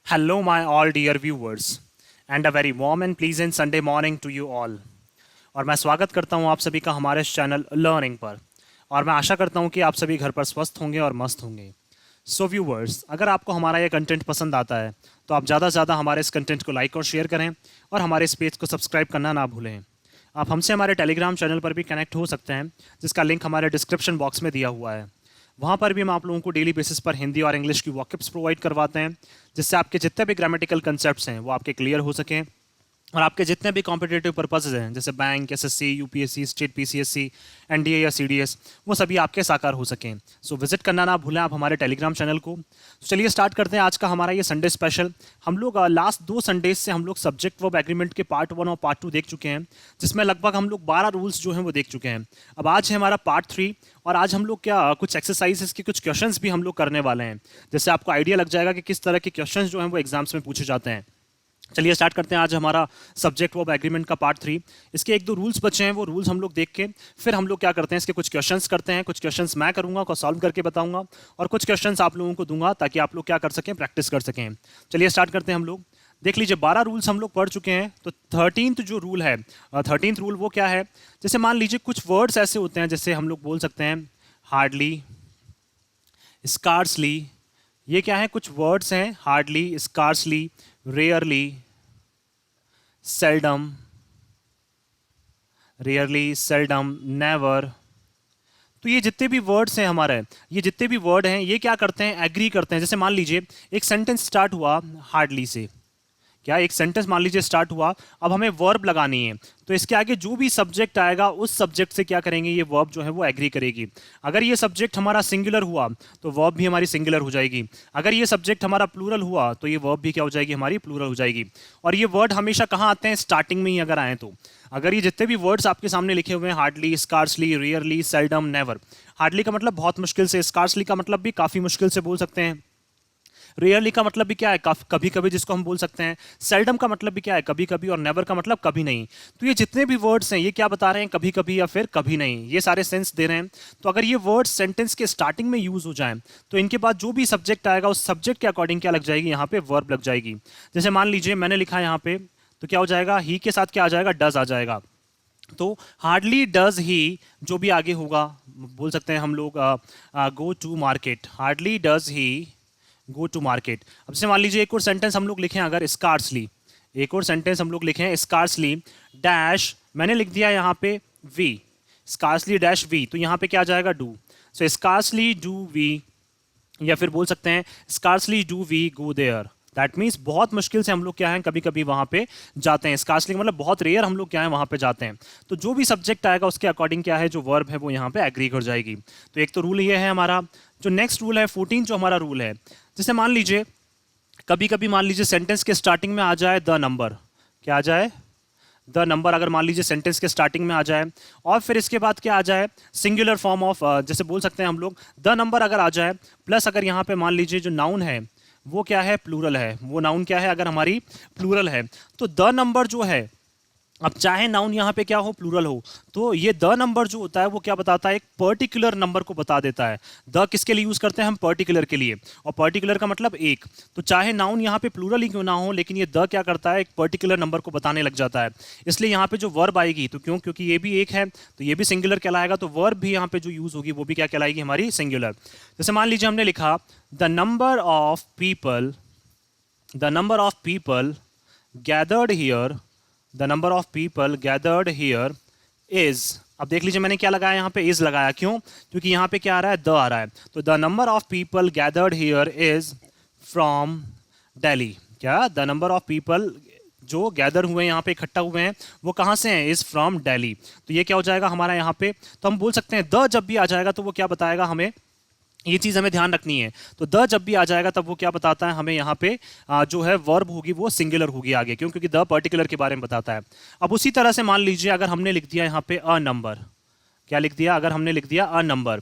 Hello, my all dear viewers, and a very warm and pleasant Sunday morning to you all. और मैं स्वागत करता हूं आप सभी का हमारे इस चैनल लर्निंग पर। और मैं आशा करता हूं कि आप सभी घर पर स्वस्थ होंगे और मस्त होंगे। सो व्यूवर्स, अगर आपको हमारा ये कंटेंट पसंद आता है तो आप ज़्यादा से ज़्यादा हमारे इस कंटेंट को लाइक और शेयर करें और हमारे इस पेज को सब्सक्राइब करना ना भूलें। आप हमसे हमारे टेलीग्राम चैनल पर भी कनेक्ट हो सकते हैं, जिसका लिंक हमारे डिस्क्रिप्शन बॉक्स में दिया हुआ है। वहाँ पर भी हम आप लोगों को डेली बेसिस पर हिंदी और इंग्लिश की वॉकअप्स प्रोवाइड करवाते हैं, जिससे आपके जितने भी ग्रामेटिकल कंसेप्ट्स हैं वो आपके क्लियर हो सकें और आपके जितने भी कॉम्पिटेटिव पर्पसेज हैं, जैसे bank, SSC, UPSC, state PCSC, NDA या सीडीएस, वो सभी आपके साकार हो सकें। सो विजिट करना ना भूलें आप हमारे टेलीग्राम चैनल को। तो चलिए स्टार्ट करते हैं आज का हमारा ये संडे स्पेशल। हम लोग लास्ट 2 संडेज से हम लोग सब्जेक्ट वर्ब एग्रीमेंट के पार्ट 1 और पार्ट 2 देख चुके हैं, जिसमें लगभग हम लोग 12 रूल्स जो हैं वो देख चुके हैं। अब आज है हमारा पार्ट 3 और आज हम लोग क्या कुछ एक्सरसाइजेस के कुछ क्वेश्चंस भी हम लोग करने वाले हैं, जिससे आपको आइडिया लग जाएगा कि किस तरह के क्वेश्चंस जो हैं वो एग्जाम्स में पूछे जाते हैं। चलिए स्टार्ट करते हैं आज हमारा सब्जेक्ट वर्ब एग्रीमेंट का पार्ट 3। इसके 1-2 रूल्स बचे हैं, वो रूल्स हम लोग देख के फिर हम लोग क्या करते हैं, इसके कुछ क्वेश्चंस करते हैं। कुछ क्वेश्चंस मैं करूंगा, को सॉल्व करके बताऊंगा, और कुछ क्वेश्चंस आप लोगों को दूंगा ताकि आप लोग क्या कर सकें, प्रैक्टिस कर सकें। चलिए स्टार्ट करते हैं हम लोग। देख लीजिए 12 रूल्स हम लोग पढ़ चुके हैं, तो 13th जो रूल है, 13th रूल वो क्या है, जैसे मान लीजिए कुछ वर्ड्स ऐसे होते हैं, जैसे हम लोग बोल सकते हैं हार्डली, स्कार्सली। ये क्या है, कुछ वर्ड्स हैं, hardly, scarcely, rarely, seldom, rarely, seldom, never. तो ये जितने भी वर्ड्स हैं हमारे, ये जितने भी वर्ड हैं, ये क्या करते हैं, एग्री करते हैं। जैसे मान लीजिए एक सेंटेंस स्टार्ट हुआ हार्डली से, क्या एक सेंटेंस मान लीजिए स्टार्ट हुआ, अब हमें वर्ब लगानी है, तो इसके आगे जो भी सब्जेक्ट आएगा उस सब्जेक्ट से क्या करेंगे, ये वर्ब जो है वो एग्री करेगी। अगर ये सब्जेक्ट हमारा सिंगुलर हुआ तो वर्ब भी हमारी सिंगुलर हो जाएगी। अगर ये सब्जेक्ट हमारा प्लूरल हुआ तो ये वर्ब भी क्या हो जाएगी, हमारी प्लूरल हो जाएगी। और ये वर्ड हमेशा कहाँ आते हैं, स्टार्टिंग में ही अगर आए तो। अगर ये जितने भी वर्ड्स आपके सामने लिखे हुए हैं, hardly, scarcely, rarely, seldom, never, hardly का मतलब बहुत मुश्किल से, स्कार्सली का मतलब भी काफ़ी मुश्किल से बोल सकते हैं, रेयरली का मतलब भी क्या है, कभी कभी, जिसको हम बोल सकते हैं, सेल्डम का मतलब भी क्या है, कभी कभी, और नेवर का मतलब कभी नहीं। तो ये जितने भी वर्ड्स हैं ये क्या बता रहे हैं, कभी कभी या फिर कभी नहीं, ये सारे सेंस दे रहे हैं। तो अगर ये वर्ड्स सेंटेंस के स्टार्टिंग में यूज हो जाए तो इनके बाद जो भी सब्जेक्ट आएगा उस सब्जेक्ट के अकॉर्डिंग क्या लग जाएगी, यहाँ पे वर्ब लग जाएगी। जैसे मान लीजिए मैंने लिखा है यहाँ पे, तो क्या हो जाएगा, ही के साथ क्या आ जाएगा, डज आ जाएगा। तो हार्डली डज ही, जो भी आगे होगा, बोल सकते हैं हम लोग go to market, hardly does he go to market. अब से मान लीजिए एक और सेंटेंस हम लोग लिखें, अगर स्कार्सली, एक और सेंटेंस हम लोग लिखें स्कार्सली डैश, मैंने लिख दिया यहाँ पे वी, स्कार्सली डैश वी, तो यहाँ पे क्या आ जाएगा, do. So scarcely do we, या फिर बोल सकते हैं scarcely do we go there. That means बहुत मुश्किल से हम लोग क्या है, कभी कभी वहाँ पे जाते हैं। स्कार्सली का मतलब बहुत रेयर हम लोग क्या है वहाँ पे जाते हैं। तो जो भी सब्जेक्ट आएगा उसके अकॉर्डिंग क्या है, जो वर्ब है वो यहाँ पे एग्री कर जाएगी। तो एक तो रूल ये है हमारा। जो नेक्स्ट रूल है 14, जो हमारा रूल है, जैसे मान लीजिए कभी कभी मान लीजिए सेंटेंस के स्टार्टिंग में आ जाए द नंबर, क्या आ जाए, द नंबर। अगर मान लीजिए सेंटेंस के स्टार्टिंग में आ जाए और फिर इसके बाद क्या आ जाए, सिंगुलर फॉर्म ऑफ, जैसे बोल सकते हैं हम लोग द नंबर अगर आ जाए, प्लस अगर यहाँ पे मान लीजिए जो नाउन है वो क्या है, प्लूरल है, वो नाउन क्या है, अगर हमारी प्लूरल है, तो द नंबर जो है, अब चाहे नाउन यहाँ पे क्या हो, प्लूरल हो, तो ये द नंबर जो होता है वो क्या बताता है, एक पर्टिकुलर नंबर को बता देता है। द किसके लिए यूज करते हैं हम, पर्टिकुलर के लिए, और पर्टिकुलर का मतलब एक। तो चाहे नाउन यहाँ पे प्लूरल ही क्यों ना हो, लेकिन ये द क्या करता है, एक पर्टिकुलर नंबर को बताने लग जाता है। इसलिए यहाँ पे जो वर्ब आएगी, तो क्योंकि ये भी एक है तो ये भी सिंगुलर कहलाएगा, तो वर्ब भी यहाँ पे जो यूज होगी वो भी क्या कहलाएगी, हमारी सिंगुलर। जैसे मान लीजिए हमने लिखा the number of people, the number of people gathered here, the number of people gathered here is. अब देख लीजिए मैंने क्या लगाया, यहाँ पे इज लगाया, क्यों, क्योंकि यहाँ पे क्या आ रहा है, द आ रहा है। तो the number of people gathered here is from Delhi. क्या, द नंबर ऑफ पीपल जो गैदर हुए हैं यहाँ पे, इकट्ठा हुए हैं, वो कहाँ से हैं, इज फ्रॉम दिल्ली। तो ये क्या हो जाएगा हमारा यहाँ पे, तो हम बोल सकते हैं द जब भी आ जाएगा तो वो क्या बताएगा हमें, ये चीज़ हमें ध्यान रखनी है। तो द जब भी आ जाएगा तब वो क्या बताता है हमें, यहाँ पे जो है वर्ब होगी वो सिंगुलर होगी आगे, क्यों, क्योंकि द पर्टिकुलर के बारे में बताता है। अब उसी तरह से मान लीजिए अगर हमने लिख दिया यहाँ पे अ नंबर, क्या लिख दिया, अगर हमने लिख दिया अ नंबर,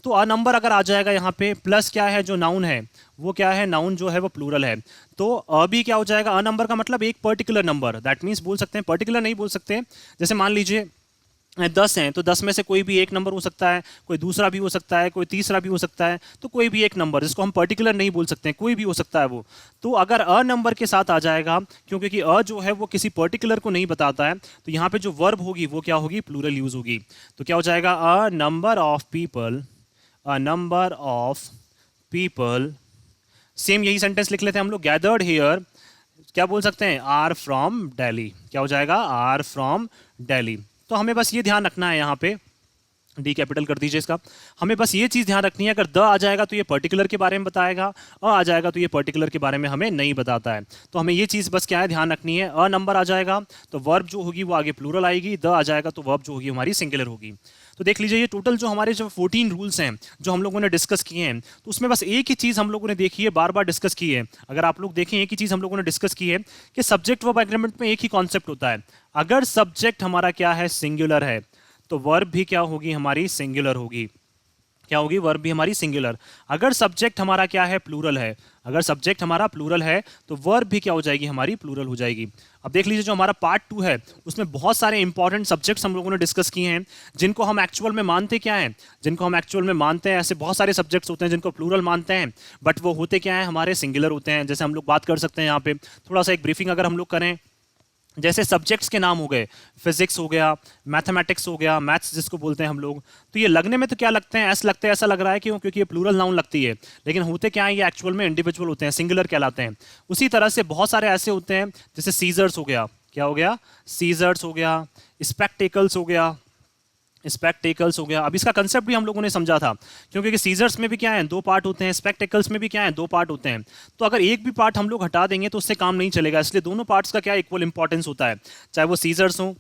तो अ नंबर अगर आ जाएगा यहाँ पे, प्लस क्या है, जो नाउन है वो क्या है, नाउन जो है वो प्लूरल है, तो अ भी क्या हो जाएगा, अ नंबर का मतलब एक पर्टिकुलर नंबर। दैट मीन्स बोल सकते हैं, पर्टिकुलर नहीं बोल सकते, जैसे मान लीजिए 10 हैं तो 10 में से कोई भी एक नंबर हो सकता है, कोई दूसरा भी हो सकता है, कोई तीसरा भी हो सकता है, तो कोई भी एक नंबर जिसको हम पर्टिकुलर नहीं बोल सकते हैं, कोई भी हो सकता है वो। तो अगर अ नंबर के साथ आ जाएगा, क्योंकि कि अ जो है वो किसी पर्टिकुलर को नहीं बताता है, तो यहाँ पे जो वर्ब होगी वो क्या होगी, प्लूरल यूज होगी। तो क्या हो जाएगा, a number of people, a number of people. Same यही सेंटेंस लिख लेते हैं हम लोग, गैदर्ड हियर, क्या बोल सकते हैं, आर फ्रॉम दिल्ली। क्या हो जाएगा, आर फ्रॉम दिल्ली। तो हमें बस ये ध्यान रखना है यहाँ पे, डी कैपिटल कर दीजिए इसका। हमें बस ये चीज़ ध्यान रखनी है, अगर द आ जाएगा तो ये पर्टिकुलर के बारे में बताएगा, अ आ जाएगा तो ये पर्टिकुलर के बारे में हमें नहीं बताता है। तो हमें ये चीज़ बस क्या है, ध्यान रखनी है, अ नंबर आ जाएगा तो वर्ब जो होगी वो आगे प्लूरल आएगी, द आ जाएगा तो वर्ब जो होगी हमारी सिंगुलर होगी। तो देख लीजिए ये टोटल जो हमारे जो 14 रूल्स हैं जो हम लोगों ने डिस्कस किए हैं, तो उसमें बस एक ही चीज़ हम लोगों ने देखी है, बार बार डिस्कस की है। अगर आप लोग देखें, एक ही चीज़ हम लोगों ने डिस्कस की है कि सब्जेक्ट वर्ब एग्रीमेंट में एक ही कॉन्सेप्ट होता है, अगर सब्जेक्ट हमारा क्या है, सिंगुलर है, तो वर्ब भी क्या होगी, हमारी सिंगुलर होगी। क्या होगी, वर्ब भी हमारी सिंगुलर। अगर सब्जेक्ट हमारा क्या है, प्लूरल है, अगर सब्जेक्ट हमारा प्लूरल है तो वर्ब भी क्या हो जाएगी, हमारी प्लूरल हो जाएगी। अब देख लीजिए जो हमारा पार्ट 2 है उसमें बहुत सारे इंपॉर्टेंट सब्जेक्ट्स हम लोगों ने डिस्कस किए हैं, जिनको हम एक्चुअल में मानते क्या हैं, जिनको हम एक्चुअल में मानते हैं, ऐसे बहुत सारे सब्जेक्ट्स होते हैं जिनको प्लूरल मानते हैं, बट वो होते क्या है, हमारे सिंगुलर होते हैं। जैसे हम लोग बात कर सकते हैं यहाँ पे, थोड़ा सा एक ब्रीफिंग अगर हम लोग करें, जैसे सब्जेक्ट्स के नाम हो गए, फिजिक्स हो गया, मैथमेटिक्स हो गया, मैथ्स जिसको बोलते हैं हम लोग, तो ये लगने में तो क्या लगते हैं, ऐसा लगता है, ऐसा लग रहा है क्यों, क्योंकि ये प्लूरल नाउन लगती है, लेकिन होते क्या है, ये एक्चुअल में इंडिविजुअल होते हैं, सिंगुलर कहलाते हैं। उसी तरह से बहुत सारे ऐसे होते हैं, जैसे सीजर्स हो गया, क्या हो गया, सीजर्स हो गया, स्पेक्टेकल्स हो गया, स्पेक्टेकल्स हो गया। अब इसका कंसेप्ट भी हम लोगों ने समझा था, क्योंकि सीजर्स में भी क्या है, दो पार्ट होते हैं, स्पेक्टेकल्स में भी क्या है, दो पार्ट होते हैं। तो अगर एक भी पार्ट हम लोग हटा देंगे तो उससे काम नहीं चलेगा, इसलिए दोनों पार्ट्स का क्या इक्वल इंपॉर्टेंस होता है, चाहे वो सीजर्स हो,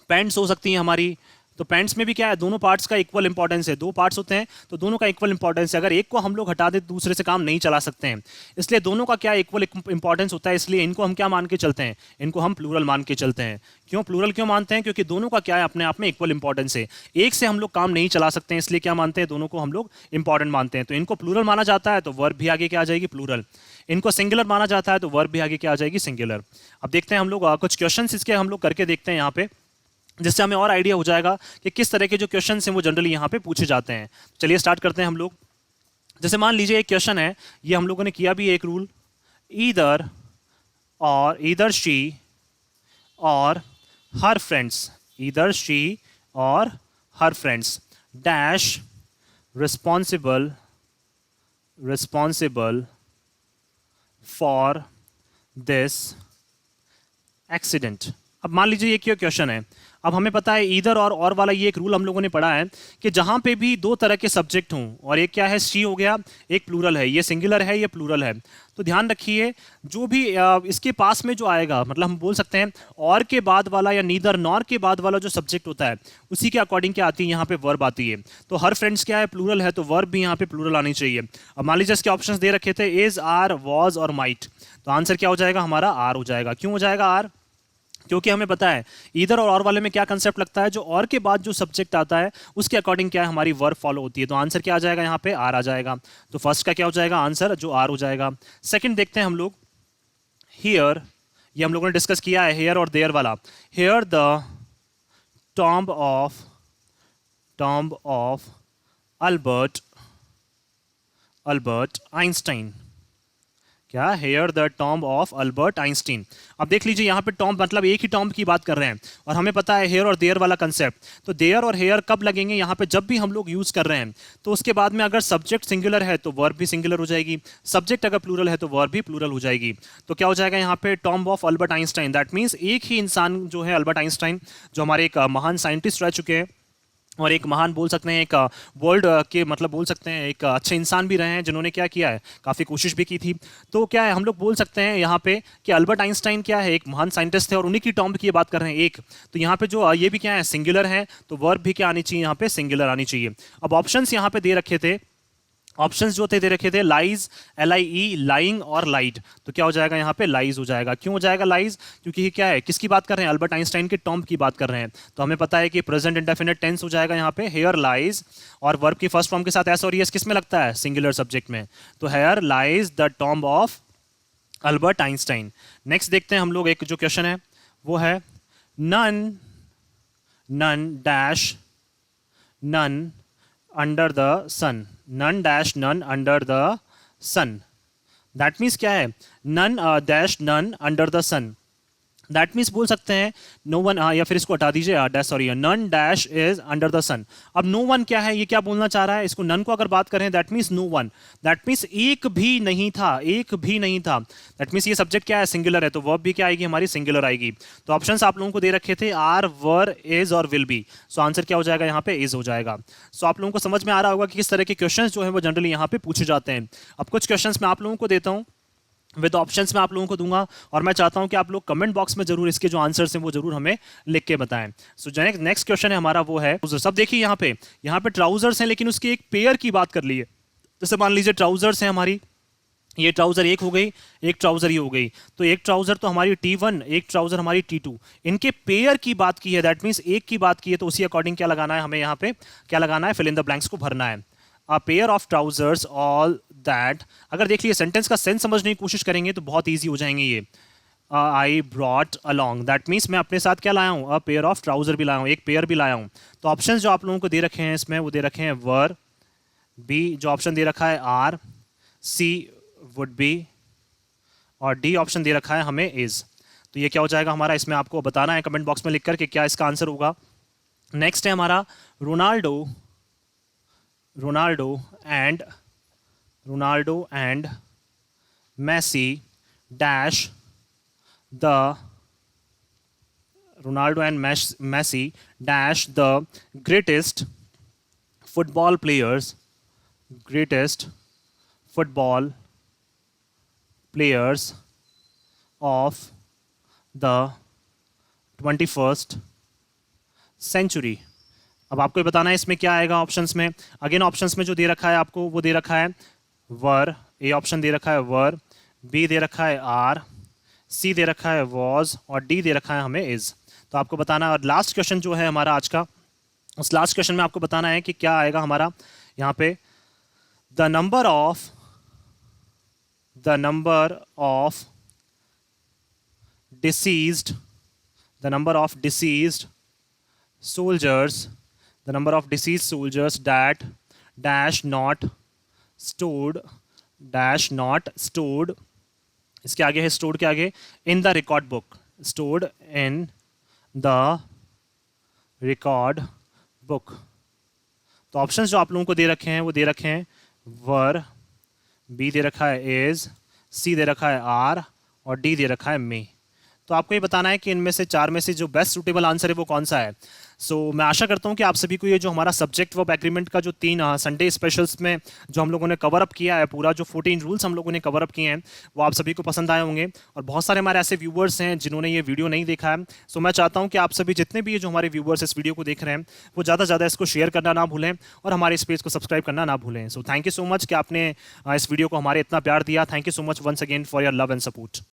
पैंट्स हो सकती हैं हमारी, तो पैंट्स में भी क्या है, दोनों पार्ट्स का इक्वल इंपॉर्टेंस है, दो पार्ट्स होते हैं तो दोनों का इक्वल इंपॉर्टेंस है। अगर एक को हम लोग हटा दे तो दूसरे से काम नहीं चला सकते हैं, इसलिए दोनों का क्या इक्वल इंपॉर्टेंस होता है, इसलिए इनको हम क्या मान के चलते हैं, इनको हम प्लूरल मान के चलते हैं। क्यों प्लूरल क्यों मानते हैं, क्योंकि दोनों का क्या है, अपने आप में इक्वल इंपॉर्टेंस है, एक से हम लोग काम नहीं चला सकते हैं, इसलिए क्या मानते हैं, दोनों को हम लोग इंपॉर्टेंट मानते हैं। तो इनको प्लूरल माना जाता है तो वर्ब भी आगे क्या आ जाएगी, प्लूरल। इनको सिंगुलर माना जाता है तो वर्ब भी आगे क्या आ जाएगी, सिंगुलर। अब देखते हैं हम लोग कुछ क्वेश्चन इसके हम लोग करके देखते हैं यहाँ पे, जिससे हमें और आइडिया हो जाएगा कि किस तरह के जो क्वेश्चन हैं वो जनरली यहाँ पे पूछे जाते हैं। चलिए स्टार्ट करते हैं हम लोग। जैसे मान लीजिए एक क्वेश्चन है, ये हम लोगों ने किया भी एक रूल, ईदर और ईदर शी और हर फ्रेंड्स, ईदर शी और हर friends dash responsible, responsible for this accident. अब मान लीजिए ये क्या क्वेश्चन है, अब हमें पता है ईदर और वाला ये एक रूल हम लोगों ने पढ़ा है कि जहां पे भी दो तरह के सब्जेक्ट हों, और एक क्या है, शी हो गया, एक प्लूरल है, ये सिंगुलर है, ये प्लूरल है, तो ध्यान रखिए जो भी इसके पास में जो आएगा, मतलब हम बोल सकते हैं और के बाद वाला या नीदर नॉर के बाद वाला जो सब्जेक्ट होता है उसी के अकॉर्डिंग क्या आती है, यहाँ पे वर्ब आती है। तो हर फ्रेंड्स क्या है, प्लूरल है, तो वर्ब भी यहाँ पे प्लूरल आनी चाहिए। अब मान लीजिए इसके ऑप्शंस दे रखे थे, इज, आर, वॉज और माइट, तो आंसर क्या हो जाएगा, हमारा आर हो जाएगा। क्यों हो जाएगा आर, क्योंकि हमें पता है इधर और वाले में क्या कंसेप्ट लगता है, जो और के बाद जो सब्जेक्ट आता है उसके अकॉर्डिंग क्या है, हमारी वर्ब फॉलो होती है। तो आंसर क्या आ जाएगा, यहाँ पे आर आ जाएगा। तो फर्स्ट का क्या हो जाएगा आंसर, जो आर हो जाएगा। सेकंड देखते हैं हम लोग, हियर, ये हम लोगों ने डिस्कस किया है, हेयर और देयर वाला। Here the tomb of Albert Einstein, क्या, here the tomb of Albert Einstein. अब देख लीजिए यहाँ पे टॉम्ब मतलब एक ही टॉम्ब की बात कर रहे हैं, और हमें पता है हेयर और देयर वाला कंसेप्ट। तो देयर और हेयर कब लगेंगे, यहाँ पे जब भी हम लोग यूज कर रहे हैं, तो उसके बाद में अगर सब्जेक्ट सिंगुलर है तो वर्ब भी सिंगुलर हो जाएगी, सब्जेक्ट अगर प्लूरल है तो वर्ब भी प्लूरल हो जाएगी। तो क्या हो जाएगा यहाँ पे, tomb of Albert Einstein, that means एक ही इंसान जो है अल्बर्ट आइंस्टाइन, जो हमारे एक महान साइंटिस्ट रह चुके हैं, और एक महान बोल सकते हैं, एक वर्ल्ड के मतलब बोल सकते हैं एक अच्छे इंसान भी रहे हैं, जिन्होंने क्या किया है, काफ़ी कोशिश भी की थी। तो क्या है, हम लोग बोल सकते हैं यहाँ पे कि अल्बर्ट आइंस्टाइन क्या है, एक महान साइंटिस्ट थे, और उन्हीं की टॉम्ब की बात कर रहे हैं एक। तो यहाँ पे जो ये भी क्या है, सिंगुलर है, तो वर्ब भी क्या आनी चाहिए, यहाँ पे सिंगुलर आनी चाहिए। अब ऑप्शंस यहाँ पे दे रखे थे, ऑप्शंस जो थे दे रखे थे, लाइज, LIE, लाइंग और लाइड। तो क्या हो जाएगा यहाँ पे, लाइज हो जाएगा। क्यों हो जाएगा लाइज, क्योंकि क्या है, किसकी बात कर रहे हैं, अल्बर्ट आइंस्टाइन के टॉम्ब की बात कर रहे हैं। तो हमें पता है कि प्रेजेंट इंडेफिनिट टेंस हो जाएगा यहाँ पे, हेयर लाइज, और वर्ब की फर्स्ट फॉर्म के साथ एस और ईएस किस में लगता है, सिंगुलर सब्जेक्ट में। तो here lies the tomb of Albert Einstein. Next देखते हैं हम लोग, एक जो क्वेश्चन है वो है, none dash none under the sun, none dash none under the sun. That means क्या है, none dash none under the sun. That means बोल सकते हैं नो वन, या फिर इसको हटा दीजिए, dash sorry, none dash is under the sun. अब नो वन क्या है, ये क्या बोलना चाह रहा है, इसको नन को अगर बात करें that means no one, that means एक भी नहीं था, एक भी नहीं था. दैट मीन्स ये सब्जेक्ट क्या है, सिंगुलर है, तो वर्ब भी क्या आएगी हमारी, सिंगुलर आएगी. तो ऑप्शंस आप लोगों को दे रखे थे आर, वर, इज और विल बी. सो आंसर क्या हो जाएगा यहाँ पे, इज हो जाएगा. सो आप लोगों को समझ में आ रहा होगा कि किस तरह के क्वेश्चन जो है वो जनरली यहाँ पे पूछे जाते हैं. अब कुछ क्वेश्चन मैं आप लोगों को देता हूँ, विद ऑप्शंस मैं आप लोगों को दूंगा, और मैं चाहता हूं कि आप लोग कमेंट बॉक्स में जरूर इसके जो आंसर्स हैं वो जरूर हमें लिख के बताएं. सो नेक्स्ट क्वेश्चन है हमारा वो है, सब देखिए यहाँ पे ट्राउजर्स हैं, लेकिन उसके एक पेयर की बात कर ली है. जैसे मान लीजिए ट्राउजर्स हैं हमारी, ये ट्राउजर एक हो गई, एक ट्राउजर ये हो गई, तो एक ट्राउजर तो हमारी T1, एक ट्राउजर हमारी T2. इनके पेयर की बात की है, दैट मीन्स एक की बात की है, तो उसी अकॉर्डिंग क्या लगाना है हमें, यहाँ पे क्या लगाना है, फिल इन द ब्लैंक्स को भरना है. A pair of trousers all that. अगर देख लिए सेंटेंस का सेंस समझने की कोशिश करेंगे तो बहुत ईजी हो जाएंगे ये. I brought along, that means मैं अपने साथ क्या लाया हूँ, अ पेयर ऑफ ट्राउजर भी लाया हूँ, एक पेयर भी लाया हूँ. तो ऑप्शन जो आप लोगों को दे रखे हैं इसमें, वो दे रखे हैं वर, बी जो ऑप्शन दे रखा है आर, सी वुड बी, और डी ऑप्शन दे रखा है हमें इज. तो ये क्या हो जाएगा हमारा, इसमें आपको बताना है कमेंट बॉक्स में लिख करके क्या इसका आंसर होगा. नेक्स्ट है हमारा Ronaldo and Messi dash the greatest football players of the 21st century. अब आपको ये बताना है इसमें क्या आएगा ऑप्शंस में. अगेन ऑप्शंस में जो दे रखा है आपको, वो दे रखा है वर, ए ऑप्शन दे रखा है वर, बी दे रखा है आर, सी दे रखा है वॉज, और डी दे रखा है हमें इज. तो आपको बताना है. और लास्ट क्वेश्चन जो है हमारा आज का, उस लास्ट क्वेश्चन में आपको बताना है कि क्या आएगा हमारा यहाँ पे, the number of deceased soldiers that dash not stored इसके आगे है stored के आगे in the record book, stored in the record book. तो ऑप्शंस जो आप लोगों को दे रखे हैं वो दे रखे हैं वर, बी दे रखा है इज, सी दे रखा है आर, और डी दे रखा है मे. तो आपको ये बताना है कि इनमें से चार में से जो बेस्ट सूटेबल आंसर है वो कौन सा है. सो मैं आशा करता हूँ कि आप सभी को ये जो हमारा सब्जेक्ट वर्ब एग्रीमेंट का जो 3 संडे स्पेशल्स में जो हम लोगों ने कवर अप किया है, पूरा जो 14 रूल्स हम लोगों ने कवर अप किए हैं वो आप सभी को पसंद आए होंगे. और बहुत सारे हमारे ऐसे व्यूवर्स हैं जिन्होंने ये वीडियो नहीं देखा है. सो मैं चाहता हूँ कि आप सभी जितने भी जो हमारे व्यूवर्स इस वीडियो को देख रहे हैं वो ज़्यादा से ज़्यादा इसको शेयर करना ना भूलें और हमारे इस पेज को सब्सक्राइब करना ना भूलें. So thank you so much कि आपने इस वीडियो को हमारे इतना प्यार दिया. Thank you so much once again for your love and support.